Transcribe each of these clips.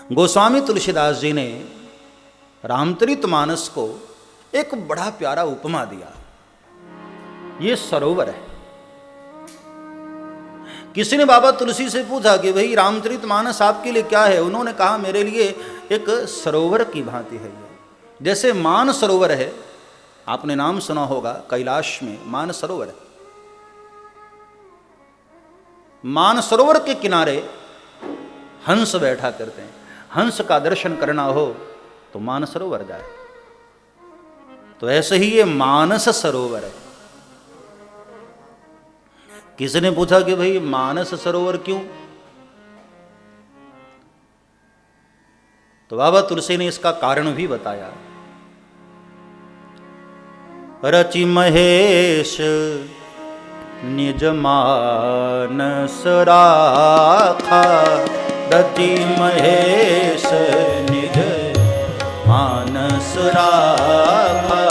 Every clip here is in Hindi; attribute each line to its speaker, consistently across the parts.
Speaker 1: गोस्वामी तुलसीदास जी ने रामचरितमानस को एक बड़ा प्यारा उपमा दिया। ये सरोवर है। किसी ने बाबा तुलसी से पूछा कि भाई रामचरितमानस आपके लिए क्या है? उन्होंने कहा मेरे लिए एक सरोवर की भांति है। ये जैसे मान सरोवर है, आपने नाम सुना होगा, कैलाश में मान सरोवर है। मान सरोवर के किनारे हंस बैठा करते हैं। हंस का दर्शन करना हो तो मान सरोवर जाए। तो ऐसे ही ये मानस सरोवर है। किसी ने पूछा कि भाई मानस सरोवर क्यों? तो बाबा तुलसी ने इसका कारण भी बताया। रचि महेश निज मानस राखा, रचि महेश निज मानस राखा,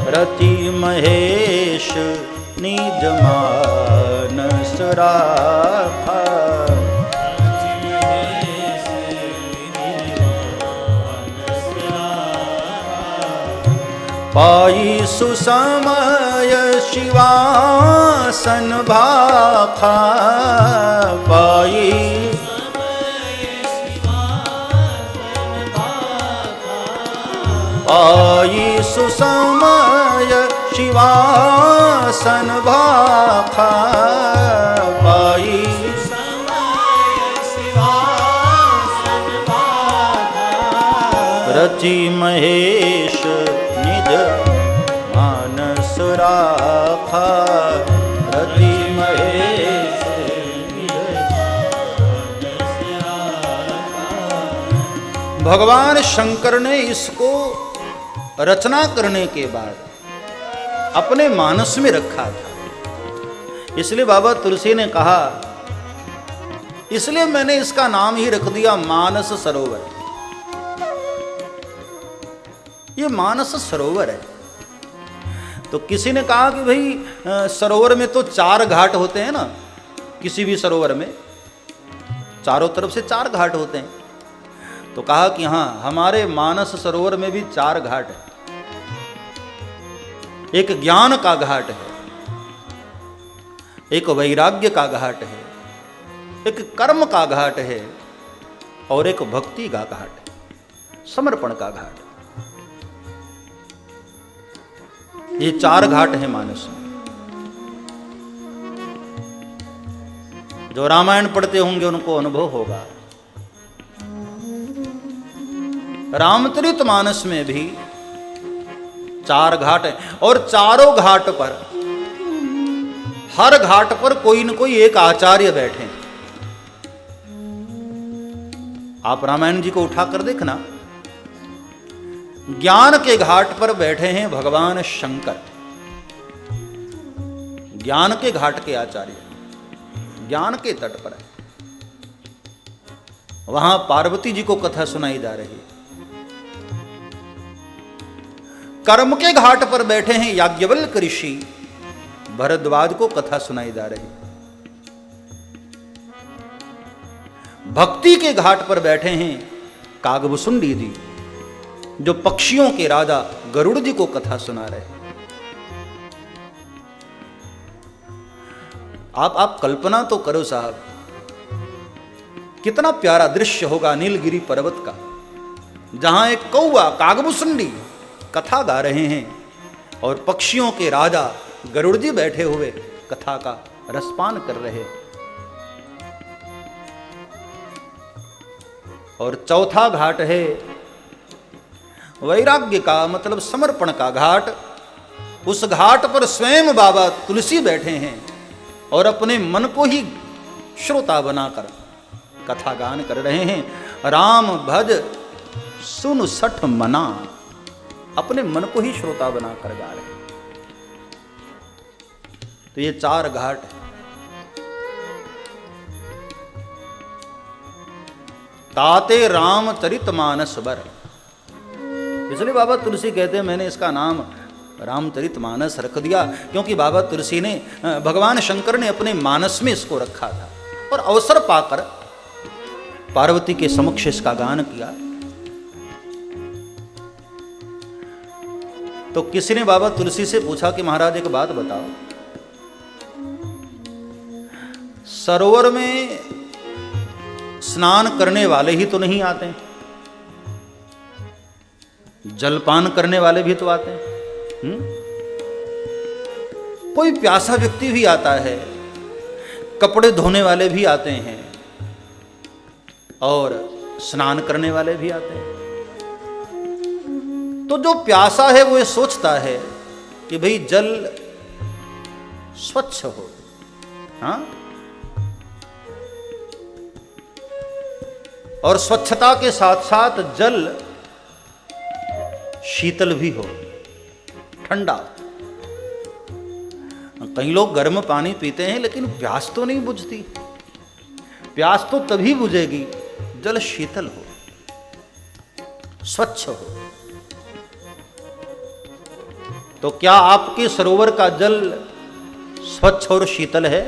Speaker 1: रचि महेश निज मानस राखा। पाई सुसमय शिवासन भाखा, पाई पाई सुसमय शिवासन भाखा, पाई रचि महेश निज मानस राखा, रचि महेश निज मानस राखा। भगवान शंकर ने इसको रचना करने के बाद अपने मानस में रखा था। इसलिए बाबा तुलसी ने कहा, इसलिए मैंने इसका नाम ही रख दिया मानस सरोवर। ये मानस सरोवर है। तो किसी ने कहा कि भाई सरोवर में तो 4 घाट होते हैं ना, किसी भी सरोवर में चारों तरफ से 4 घाट होते हैं। तो कहा कि हाँ, हमारे मानस सरोवर में भी 4 घाट है। एक ज्ञान का घाट है, एक वैराग्य का घाट है, एक कर्म का घाट है और एक भक्ति का घाट है, समर्पण का घाट। ये 4 घाट हैं मानस में। जो रामायण पढ़ते होंगे उनको अनुभव होगा। रामचरितमानस में भी 4 घाट हैं और चारों घाट पर, हर घाट पर कोई न कोई एक आचार्य बैठे। आप रामायण जी को उठाकर देखना। ज्ञान के घाट पर बैठे हैं भगवान शंकर, ज्ञान के घाट के आचार्य, ज्ञान के तट पर है। वहां पार्वती जी को कथा सुनाई जा रही है। कर्म के घाट पर बैठे हैं याज्ञवल्क्य ऋषि, भरद्वाज को कथा सुनाई जा रही। भक्ति के घाट पर बैठे हैं कागभुसुंडी जी, जो पक्षियों के राजा गरुड़ जी को कथा सुना रहे। आप कल्पना तो करो साहब, कितना प्यारा दृश्य होगा नीलगिरी पर्वत का, जहां एक कौवा कागभुसुंडी कथा गा रहे हैं और पक्षियों के राजा गरुड़ जी बैठे हुए कथा का रसपान कर रहे। और चौथा घाट है वैराग्य का, मतलब समर्पण का घाट। उस घाट पर स्वयं बाबा तुलसी बैठे हैं और अपने मन को ही श्रोता बनाकर कथा गान कर रहे हैं। राम भज सुन सठ मना, अपने मन को ही श्रोता बनाकर गा रहे हैं। तो ये 4 घाट है। ताते रामचरितमानस बर, इसलिए बाबा तुलसी कहते हैं मैंने इसका नाम रामचरितमानस रख दिया, क्योंकि बाबा तुलसी ने, भगवान शंकर ने अपने मानस में इसको रखा था। और अवसर पाकर पार्वती के समक्ष इसका गान किया। तो किसी ने बाबा तुलसी से पूछा कि महाराज एक बात बताओ, सरोवर में स्नान करने वाले ही तो नहीं आते, जलपान करने वाले भी तो आते हैं। कोई प्यासा व्यक्ति भी आता है, कपड़े धोने वाले भी आते हैं और स्नान करने वाले भी आते हैं। तो जो प्यासा है वो ये सोचता है कि भाई जल स्वच्छ हो, हाँ, और स्वच्छता के साथ साथ जल शीतल भी हो, ठंडा। कई लोग गर्म पानी पीते हैं लेकिन प्यास तो नहीं बुझती। प्यास तो तभी बुझेगी जल शीतल हो, स्वच्छ हो। तो क्या आपके सरोवर का जल स्वच्छ और शीतल है?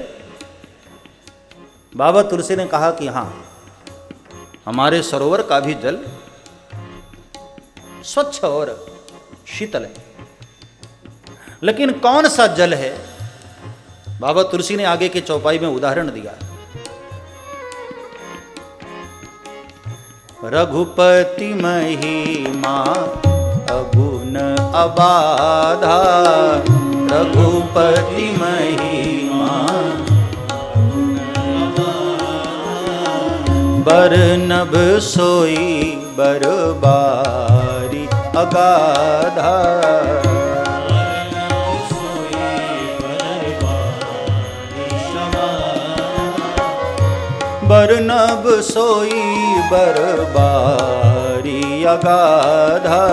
Speaker 1: बाबा तुलसी ने कहा कि हां, हमारे सरोवर का भी जल स्वच्छ और शीतल है। लेकिन कौन सा जल है? बाबा तुलसी ने आगे के चौपाई में उदाहरण दिया। रघुपति महिमा अगुण अबाधा, रघुपति महिमा बरनभ सोई बरबारी अगाधा। बरनभ सोई बरबारी अगाधा।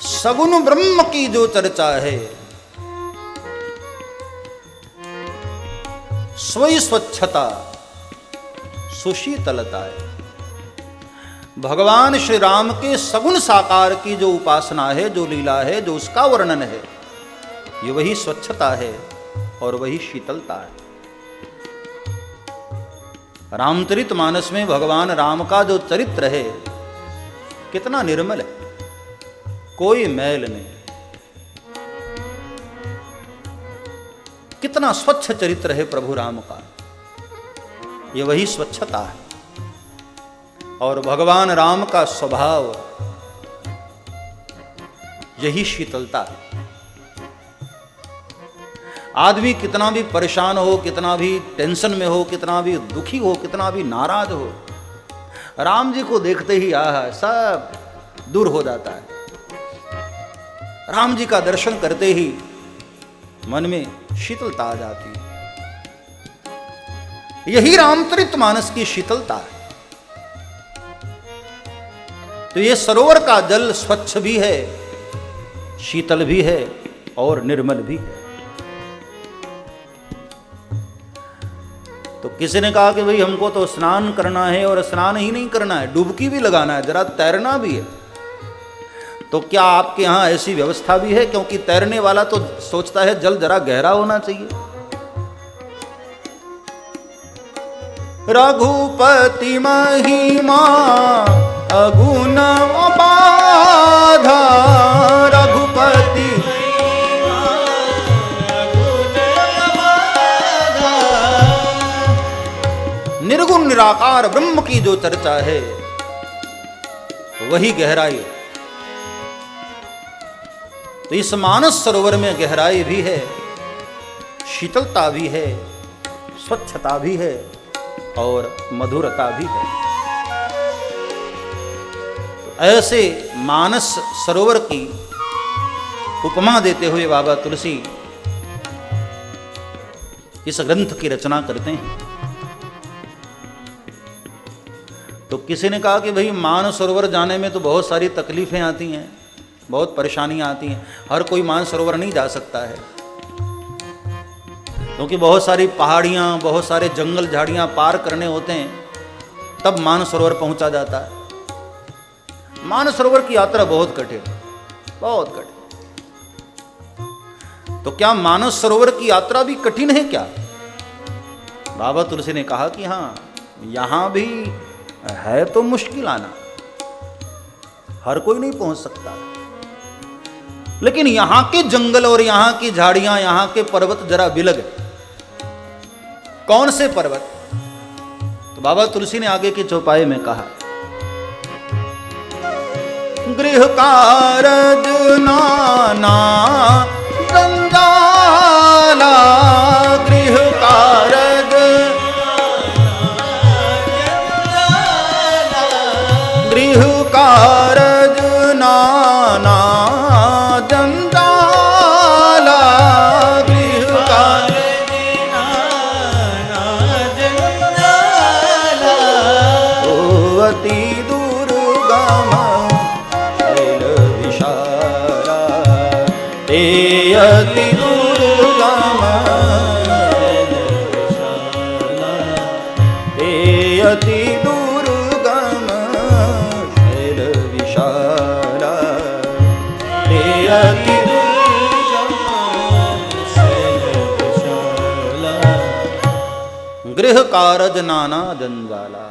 Speaker 1: सगुण ब्रह्म की जो चर्चा है, स्वयं स्वच्छता सुशीतलता है। भगवान श्री राम के सगुण साकार की जो उपासना है, जो लीला है, जो उसका वर्णन है, ये वही स्वच्छता है और वही शीतलता है। रामचरितमानस में भगवान राम का जो चरित्र है कितना निर्मल है, कोई मैल नहीं। कितना स्वच्छ चरित्र है प्रभु राम का, ये वही स्वच्छता है। और भगवान राम का स्वभाव यही शीतलता है। आदमी कितना भी परेशान हो, कितना भी टेंशन में हो, कितना भी दुखी हो, कितना भी नाराज हो, राम जी को देखते ही आह सब दूर हो जाता है। राम जी का दर्शन करते ही मन में शीतलता आ जाती है। यही रामचरितमानस की शीतलता है। तो ये सरोवर का जल स्वच्छ भी है, शीतल भी है और निर्मल भी है। तो किसी ने कहा कि भाई हमको तो स्नान करना है, और स्नान ही नहीं करना है, डुबकी भी लगाना है, जरा तैरना भी है। तो क्या आपके यहां ऐसी व्यवस्था भी है? क्योंकि तैरने वाला तो सोचता है जल जरा गहरा होना चाहिए। रघुपति महिमा अगुण अबाधा, रघुपति निर्गुण निराकार ब्रह्म की जो चर्चा है वही गहराई है। तो इस मानस सरोवर में गहराई भी है, शीतलता भी है, स्वच्छता भी है और मधुरता भी है। तो ऐसे मानस सरोवर की उपमा देते हुए बाबा तुलसी इस ग्रंथ की रचना करते हैं। तो किसी ने कहा कि भाई मानस सरोवर जाने में तो बहुत सारी तकलीफें आती हैं, बहुत परेशानियां आती हैं, हर कोई मानस सरोवर नहीं जा सकता है, क्योंकि बहुत सारी पहाड़ियां, बहुत सारे जंगल झाड़ियां पार करने होते हैं, तब मानस सरोवर पहुंचा जाता है। मानस सरोवर की यात्रा बहुत कठिन, बहुत कठिन। तो क्या मानस सरोवर की यात्रा भी कठिन है क्या? बाबा तुलसी ने कहा कि हाँ, यहां भी है तो मुश्किल आना, हर कोई नहीं पहुंच सकता, लेकिन यहां के जंगल और यहां की झाड़ियां, यहां के पर्वत जरा बिलग। कौन से पर्वत? तो बाबा तुलसी ने आगे के चौपाई में कहा, गृह कारज नाना जंजाला, गृह कारज, गृह कारज नाना जंजाला, गृह कारज नाना जंजाला, ओ अति दुर्गम अति दुर्गम, अति दुर्गम शैल विशाला, अति दुर्गम शैल विशाला, गृह कारज नाना जंजाला।